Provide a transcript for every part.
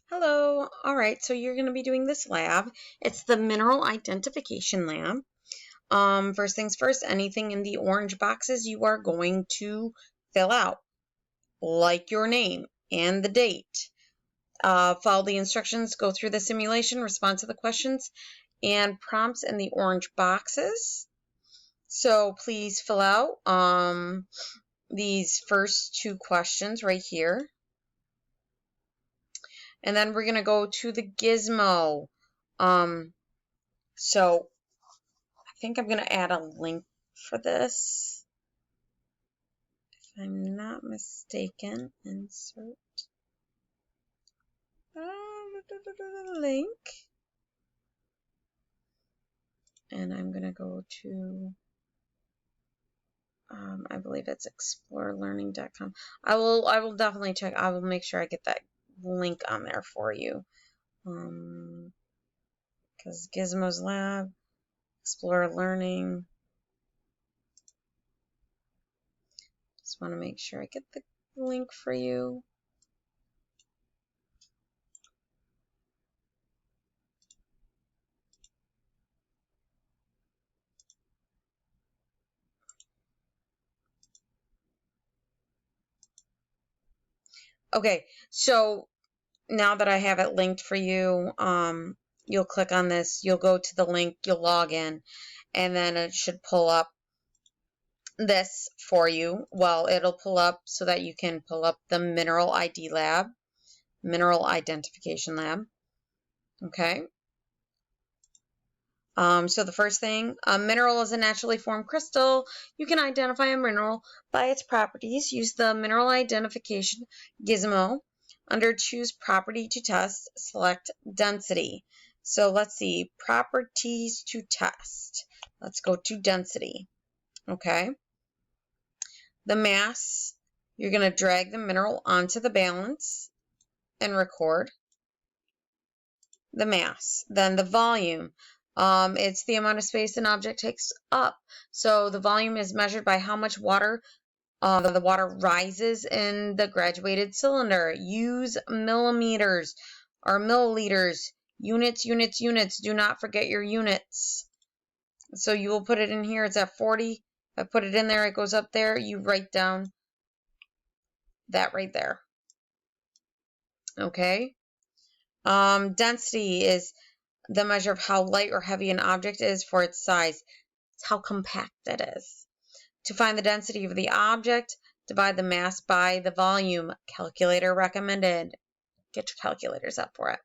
Hello. All right, so you're going to be doing this lab. It's the mineral identification lab. First things first, anything in the orange boxes you are going to fill out, like your name and the date. Follow the instructions, go through the simulation, respond to the questions and prompts in the orange boxes. So please fill out these first two questions right here. And then we're going to go to the gizmo. So I think I'm going to add a link for this. If I'm not mistaken, insert link. And I'm going to go to, I believe it's explorelearning.com. I will definitely check. I will make sure I get that link on there for you. Because Gizmo's Lab, Explore Learning. Just want to make sure I get the link for you. Okay, so now that I have it linked for you, you'll click on this, you'll go to the link, you'll log in, and then it should pull up this for you. Well, it'll pull up so that you can pull up the Mineral ID Lab, Mineral Identification Lab. Okay. So the first thing, a mineral is a naturally formed crystal. You can identify a mineral by its properties. Use the Mineral Identification Gizmo. Under Choose Property to Test, select Density. So let's see, Properties to Test. Let's go to Density. Okay. The mass, you're going to drag the mineral onto the balance and record the mass. Then the volume. It's the amount of space an object takes up. So the volume is measured by how much water the water rises in the graduated cylinder. Use millimeters or milliliters. Units, units, units. Do not forget your units. So you will put it in here. It's at 40. I put it in there. It goes up there. You write down that right there. Okay. Density is the measure of how light or heavy an object is for its size. It's how compact it is. To find the density of the object, divide the mass by the volume. Calculator recommended. Get your calculators up for it.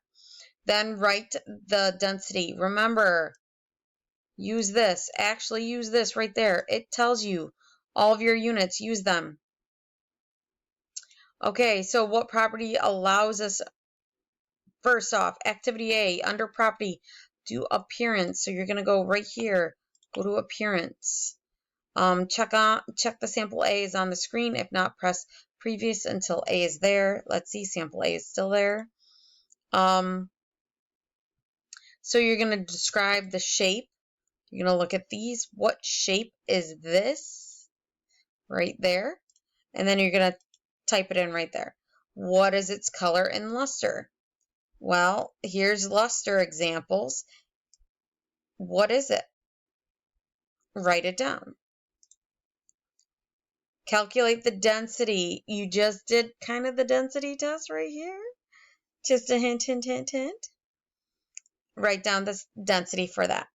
Then write the density. Remember, use this. Actually use this right there. It tells you all of your units. Use them. Okay, so what property allows us? First off, activity A, under property, do appearance. So you're going to go right here, go to appearance. Check the sample A is on the screen. If not, press previous until A is there. Let's see, sample A is still there. So you're going to describe the shape. You're going to look at these. What shape is this? Right there. And then you're going to type it in right there. What is its color and luster? Well, here's luster examples. What is it? Write it down. Calculate the density. You just did kind of the density test right here. Just a hint, hint, hint, hint. Write down the density for that.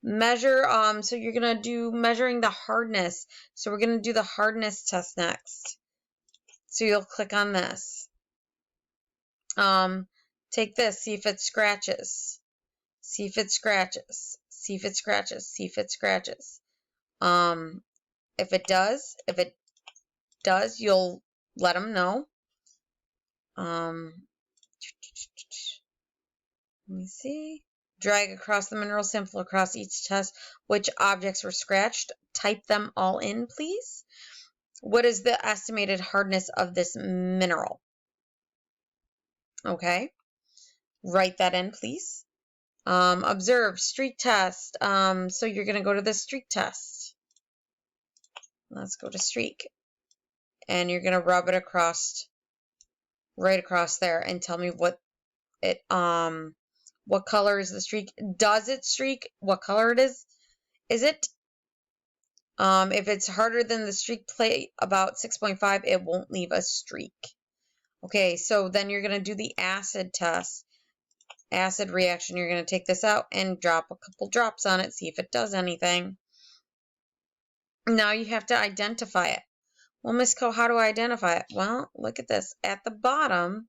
Measure, so you're going to do measuring the hardness. So we're going to do the hardness test next. So you'll click on this. Take this, see if it scratches. See if it scratches. See if it scratches. See if it scratches. If it does, you'll let them know. Let me see. Drag across the mineral sample across each test. Which objects were scratched? Type them all in, please. What is the estimated hardness of this mineral? Okay. Write that in, please. Observe, streak test. So you're going to go to the streak test. Let's go to streak. And you're going to rub it across, right across there, and tell me what it, what color is the streak? Does it streak? What color it is? Is it? If it's harder than the streak plate, about 6.5, it won't leave a streak. Okay, so then you're going to do the acid test. Acid reaction, you're going to take this out and drop a couple drops on it, see if it does anything. Now you have to identify it. Well, Miss Co, how do I identify it? Well, look at this. At the bottom,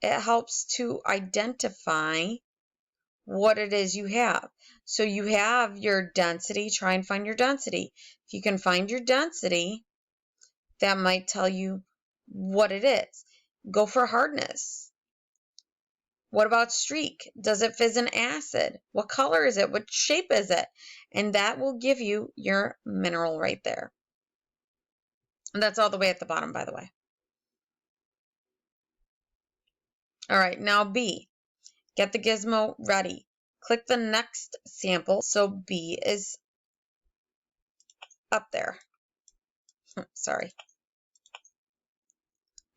it helps to identify what it is you have. So you have your density. Try and find your density. If you can find your density, that might tell you what it is. Go for hardness. What about streak? Does it fizz in acid? What color is it? What shape is it? And that will give you your mineral right there. And that's all the way at the bottom, by the way. All right, now B. Get the gizmo ready. Click the next sample. So B is up there. Sorry.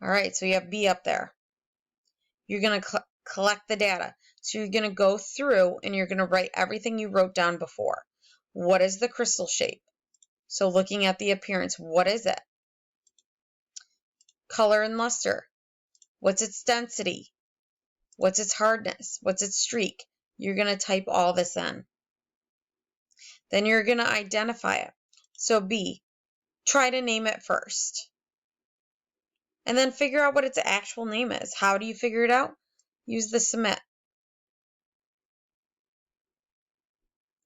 All right, so you have B up there. You're going to collect the data. So you're going to go through and you're going to write everything you wrote down before. What is the crystal shape? So looking at the appearance, what is it? Color and luster. What's its density? What's its hardness? What's its streak? You're going to type all this in. Then you're going to identify it. So B, try to name it first. And then figure out what its actual name is. How do you figure it out? Use the submit.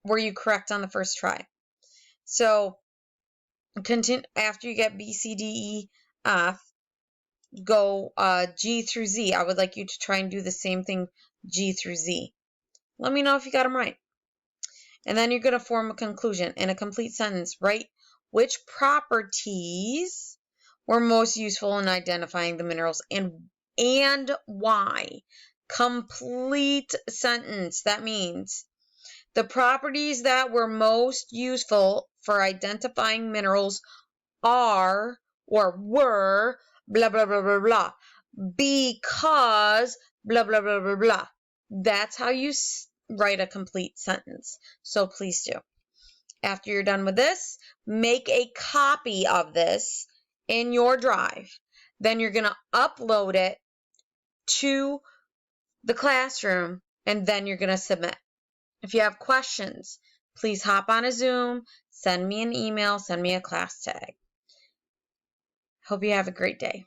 Were you correct on the first try? So continue after you get B, C, D, E, F, go G through Z. I would like you to try and do the same thing, G through Z. Let me know if you got them right. And then you're going to form a conclusion in a complete sentence. Write which properties were most useful in identifying the minerals and why. Complete sentence. That means the properties that were most useful for identifying minerals are or were blah, blah, blah, blah, blah, because blah, blah, blah, blah, blah. That's how you write a complete sentence. So please do. After you're done with this, make a copy of this in your drive. Then you're going to upload it to the classroom, and then you're going to submit. If you have questions, please hop on a Zoom, send me an email, send me a class tag. Hope you have a great day.